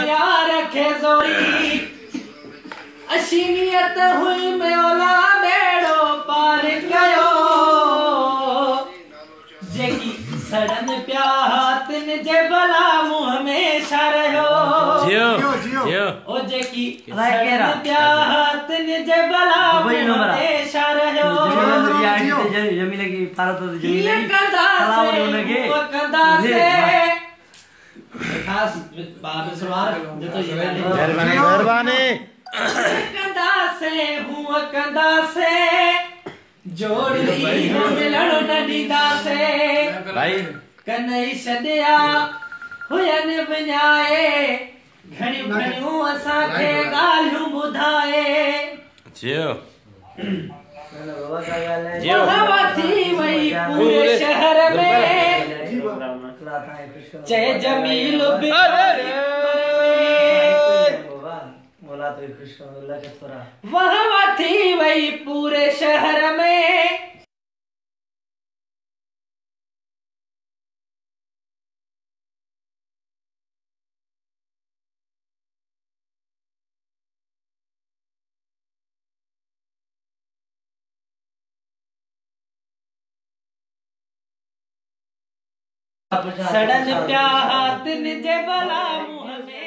यार रखे जोरी अशीनियत हुई में ओला बेड़ो पार कयो जेकी सड़न प्या हाथन जे भला मुंह में शरयो जियो जियो ओ जेकी सड़न प्या हाथन जे भला मुंह में शरयो जमीले की भारत तो जमीले कंदा से खास बात सुनार जो तो ये मेहरबानी कंदा से जोड़ ली हो मिलण नडीदा से भाई कन्हई छॾिया हुयन विञाए घणियूं घणियूं असां खे ॻाल्हियूं ॿुधाए जियो हवा थी वई पूरे शहर में जय जमील वहाँ थी वही पूरे शहर में सड़न प्या हाथ जे भला मुंह में